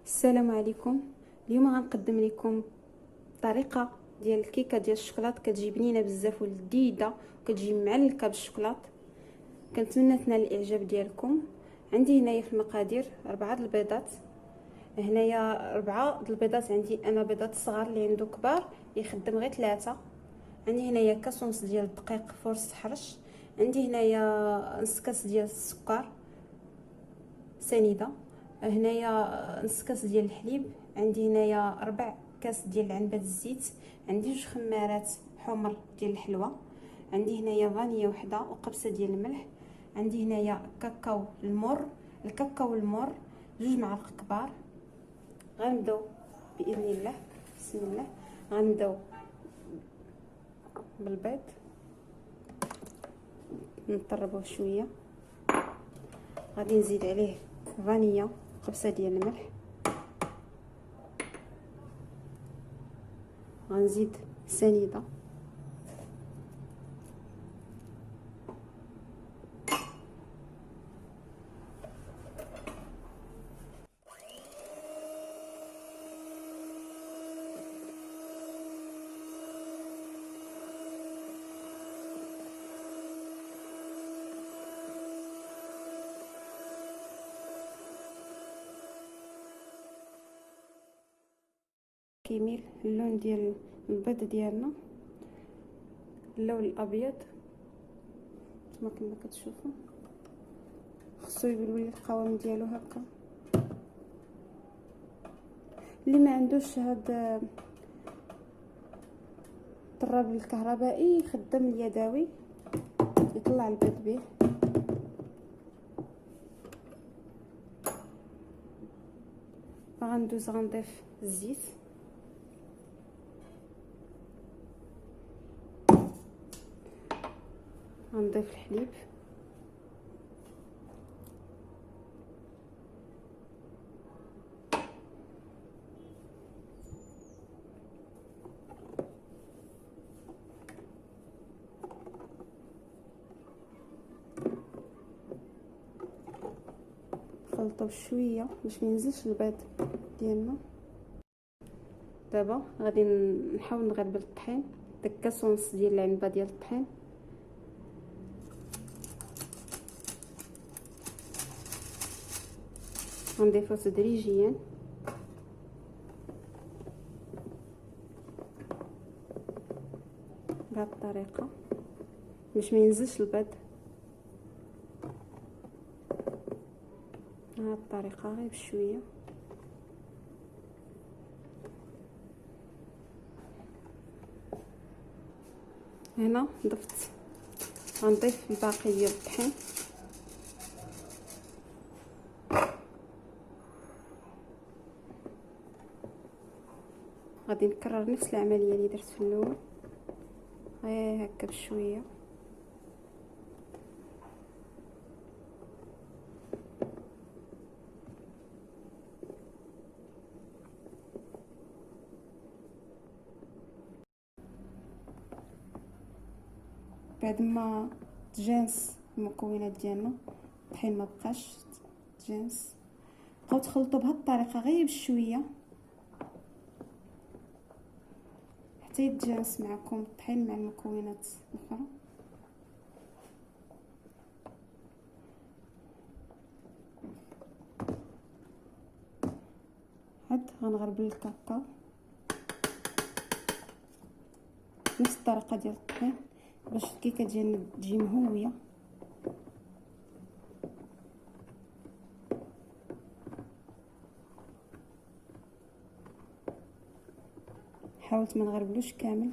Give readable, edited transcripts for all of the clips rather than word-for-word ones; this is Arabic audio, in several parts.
السلام عليكم. اليوم غنقدم لكم طريقه ديال الكيكه ديال الشوكولات، كتجي بنينه بزاف ولذيذه وكتجي معلكه بالشوكولات. كنتمنى تنال الاعجاب ديالكم. عندي هنايا في المقادير 4 البيضات. هنايا 4 البيضات، عندي انا بيضات صغار، اللي عنده كبار يخدم غير 3. عندي هنايا كاس ونص ديال الدقيق فرص حرش. عندي هنايا نص كاس ديال السكر سنيده. هنايا نص كاس ديال الحليب. عندي هنايا 4 كاس ديال عنبه الزيت. عندي 2 خمارات حمر ديال الحلوى. عندي هنايا فانيا وحده وقبصه ديال الملح. عندي هنايا كاكاو المر. الكاكاو المر 2 معالق كبار. غنبداو باذن الله. بسم الله. غنبداو بالبيض، نطربوه شويه. غادي نزيد عليه فانيا، قبصه ديال الملح. غنزيد سنيده. كيميل اللون ديال البيض ديالنا، اللون الابيض كما كتشوفوا. خصو يولي القوام ديالو هكا. اللي ما عندوش هاد الطراب الكهربائي يخدم اليدوي يطلع البيض به. غندوز غنضيف الزيت. غنضيف الحليب. نخلطو بشويه باش ما ينزلش البيض ديالنا. دابا غادي نحاول نغلب الطحين، داك كاس ونص ديال العنبه ديال الطحين. غنضيفو تدريجيا بهذه الطريقه باش ما ينزلش البيض. بهذه الطريقه غير بشويه. هنا ضفت، غنضيف الباقي ديال الطحين. غادي نكرر نفس العمليه اللي درت في الاول، غير هكا بشويه. بعد ما تجانس المكونات ديالنا، الطحين ما بقاش تجانس، بقاو تخلطوا بهذه الطريقه غير بشويه حتى يتجانس معكم الطحين مع المكونات الاخرى. عاد غنغربل الكاكاو نفس الطريقه ديال الطحين باش الكيكه ديالنا تجي مهويه. حاولت ما نغربلوش كامل.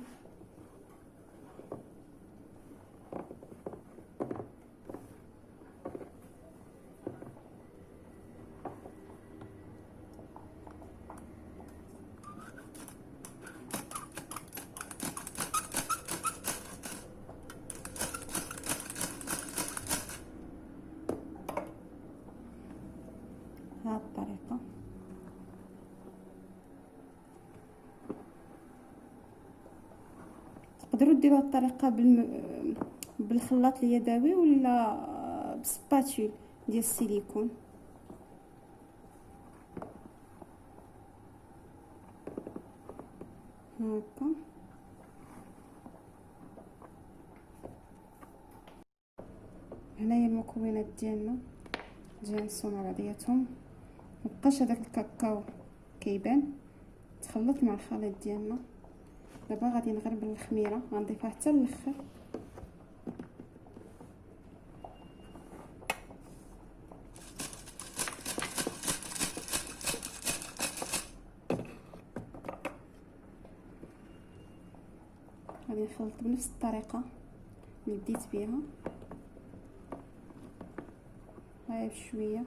هذه الطريقه تقدروا ديروا الطريقه بالخلاط اليدوي ولا بسباتول ديال السيليكون. هكا. هنايا المكونات ديالنا جانسو مع بعضياتهم، مبقاش هداك الكاكاو كيبان، تخلط مع الخليط ديالنا. دابا غادي نغربل الخميره، غنضيفها حتى للاخر. غادي نخلط بنفس الطريقه اللي بديت بها، غير بشويه.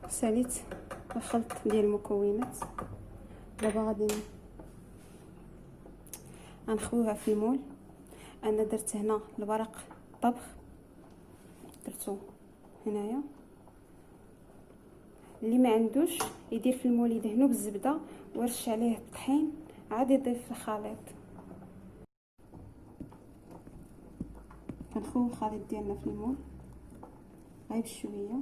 ساليت الخلط ديال المكونات. دابا غادي غنخويوها في المول. انا درت هنا الورق طبخ، درتو هنايا. اللي ما عندوش يدير في المول يدهنو بالزبده ويرش عليه الطحين، عاد يضيف الخليط. كنخويو الخليط ديالنا في المول غير بشويه.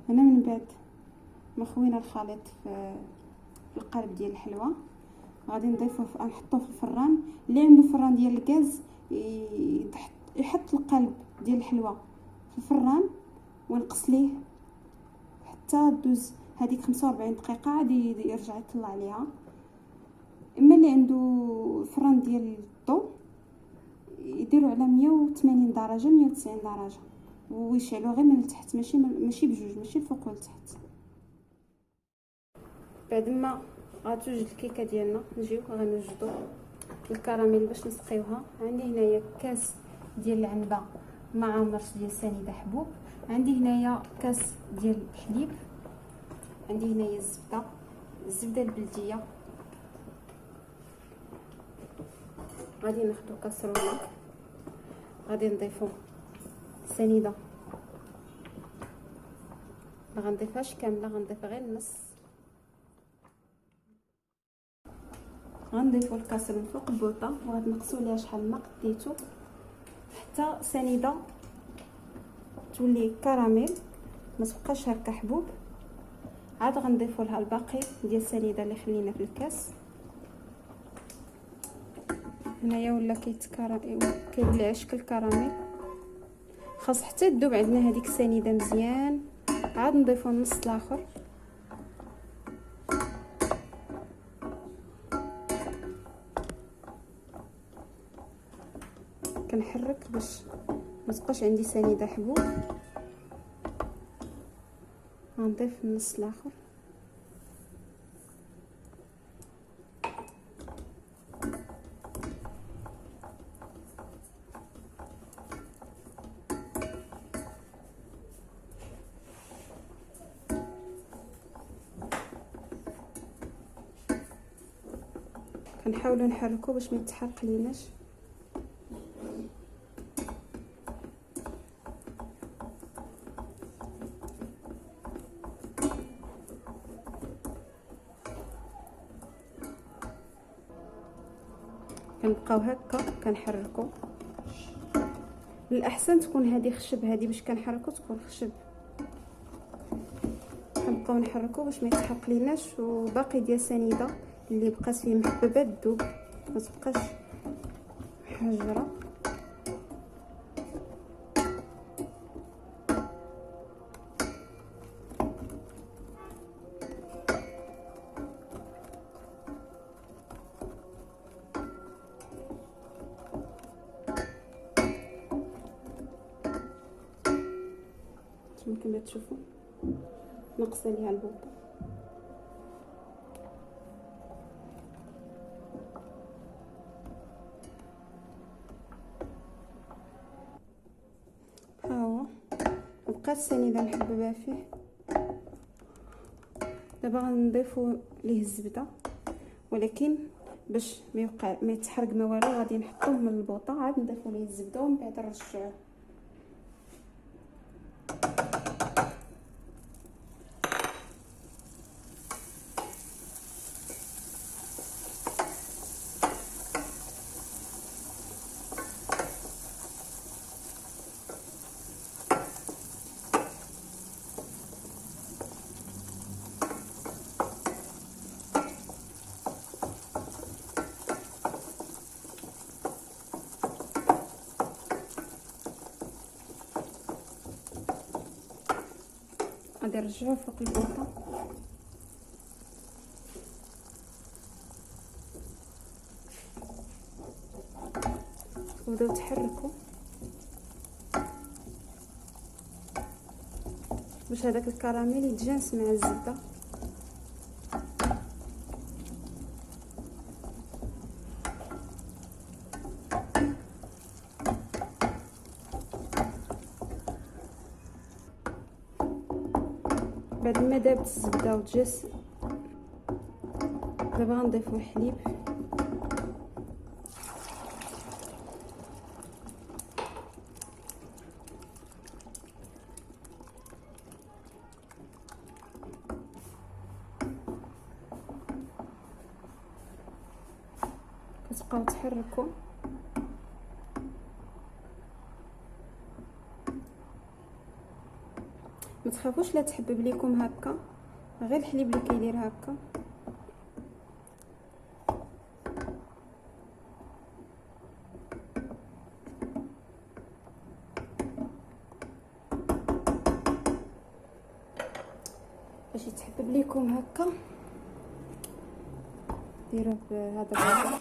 هنا من بعد ما خوينا الخليط في القالب ديال الحلوى، غادي نضيفوه نحطوه في الفران. اللي عنده فران ديال الغاز يحط القالب ديال الحلوى في الفران ونقص ليه حتى دوز هذيك 45 دقيقه، عادي يرجع يطلع عليها. اما اللي عنده فران ديال الضوء يديروا على 180 درجه 190 درجه ويشعلوا غير من التحت، ماشي بجوج، ماشي الفوق والتحت. بعد ما غتوجد الكيكه ديالنا نجيو غنوجدوا الكراميل باش نسقيوها. عندي هنايا كاس ديال العنبه مع مرش ديال سنيده حبوب، عندي هنايا كاس ديال الحليب، عندي هنايا الزبده البلديه. غادي ناخذ كاسرونه، غادي نضيفو سنيده، ما غنضيفهاش كامله، غنضيف غير النص. غنضيفو الكاسر من فوق البوطه وغادي نقصوا ليها شحال ما قديتو حتى سنيده تولي كراميل، ما تبقاش هكا حبوب. عاد غنضيفوا لها الباقي ديال السنيده اللي خلينا في الكاس. هنايا ولا كيولي على شكل كراميل، خاص حتى تذوب عندنا هذيك السنيده مزيان. عاد نضيفوا النص الاخر، كنحرك باش ما تبقاش عندي سنيده حبوب. غنضيف النص الاخر، كنحاولوا نحركو باش ما يتحرق ليناش. كنبقاو هكا كنحركو. الاحسن تكون هذه خشب، هذه باش كنحركو تكون خشب. كنبقاو نحركو باش ما يتحرق ليناش، وباقي ديال السنيده اللي بقات فيه محببه تذوب ما تبقاش محجره. كما تشوفوا نقص عليها البوطه. ها هو بقات السنيده محببه فيه. دابا غنضيفوا ليه الزبده، ولكن باش ما يتحرق ما والو غادي نحطوه من البوطه، عاد نضيفوا ليه الزبده ومن بعد نرجعوه. غادي نرجعوه فوق البوطه. وبداو تحركوا باش هذاك الكراميل يتجانس مع الزبده. بعد ما دابت الزبده وتجاس دابا غنضيفو الحليب. كتبقاو تحركوا ما تخافوش لا تحبب ليكم هكا، غير الحليب اللي كيدير هكا. باش يتحبب ليكم هكا ديروه بهذا الطريقه.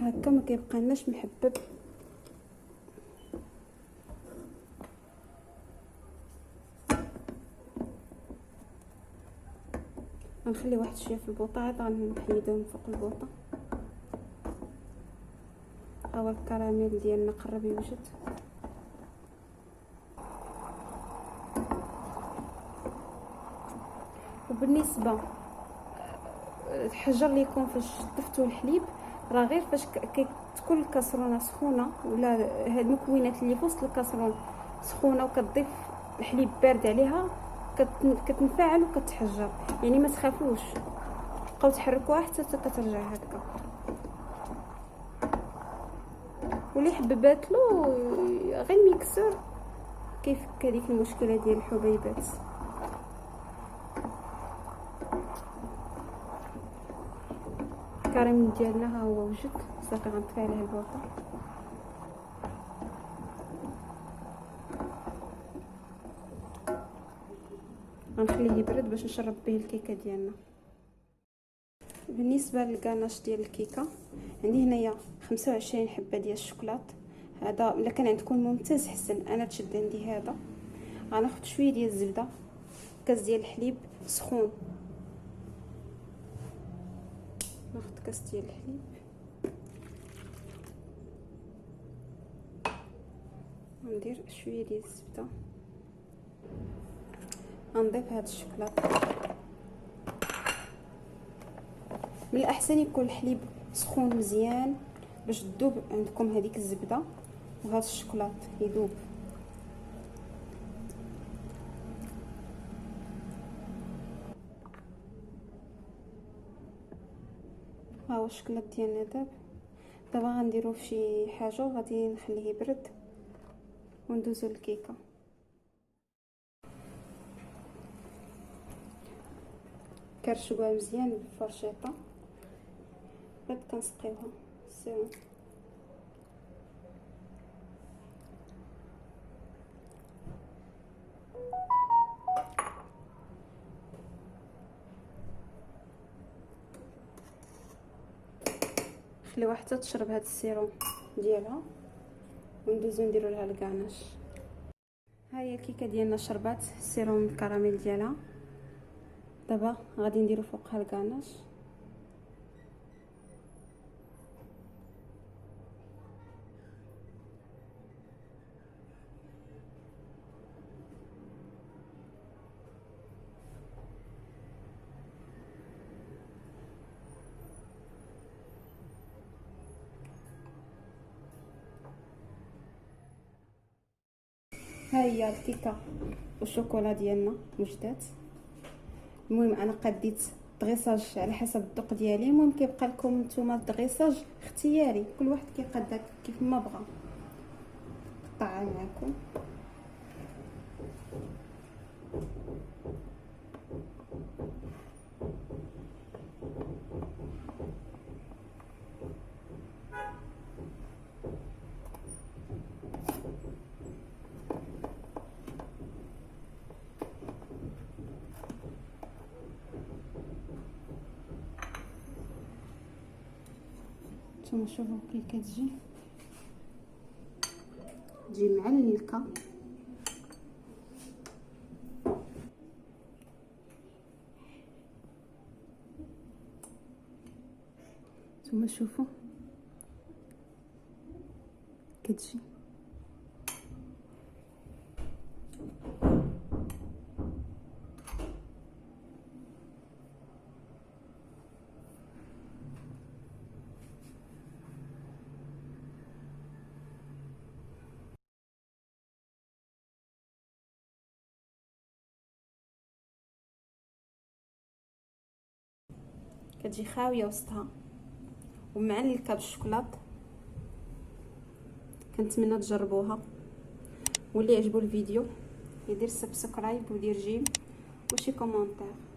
هكا ما كيبقالناش محبب. غنخلي واحد شويه في البوطه، عاد غنحيدو من فوق البوطه. هو الكراميل ديالنا قرب يوجد. وبالنسبه الحجر ليكم فاش ضفتوا الحليب راه غير فاش تكون الكاسرونه سخونه ولا هاد المكونات اللي في وسط الكاسرون سخونه وكتضيف الحليب بارد عليها كتنفعل وكتحجر. يعني ما تخافوش، بقاو تحركوها حتى كترجع هكا. واللي حبباتلو غير الميكسور كيفك هذيك المشكله ديال الحبيبات. الكريم ديالنا ها هو وجد. صافي غنطفي عليه البوطه. غنخليه يبرد باش نشرب به الكيكه ديالنا. بالنسبه للكاناش ديال الكيكه عندي هنايا 25 حبه ديال الشوكولات. هذا الا كان عندكم ممتاز حسن، انا تشد عندي هذا. غناخذ شويه ديال الزبده، كاس ديال الحليب سخون، ناخذ كاس ديال الحليب، ندير شويه ديال الزبده، غنضيف هاد الشوكولاط. من الاحسن يكون الحليب سخون مزيان باش تذوب عندكم هذيك الزبده وهذا الشوكولاط يذوب. ها هو الشوكولاط ديالنا داب. دابا غنديرو في شي حاجه وغادي نخليه يبرد وندوزو للكيكه. كرشوها مزيان بالفرشيطه غير كنسقيوها سيرون. خليوها حتى تشرب هاد السيروم ديالها وندوزو نديرو لها الكاناش. ها هي الكيكه ديالنا شربات السيروم الكراميل ديالها. دابا غادي نديرو فوقها الكاناش. ها هي الكيكه والشوكولا ديالنا وجدات. المهم انا قديت دغيساج على حسب الذوق ديالي. المهم كيبقى لكم نتوما الدغيساج اختياري، كل واحد كيقدر كيف ما بغى. قطعها معكم. نتوما شوفوا كي كتجي تجي معلكه. نتوما شوفوا كتجي كتجي خاويه وسطها ومعلكه بالشوكولاط. كنتمنى تجربوها، واللي عجبو الفيديو يدير سبسكرايب ويدير جيم وشي كومونتير.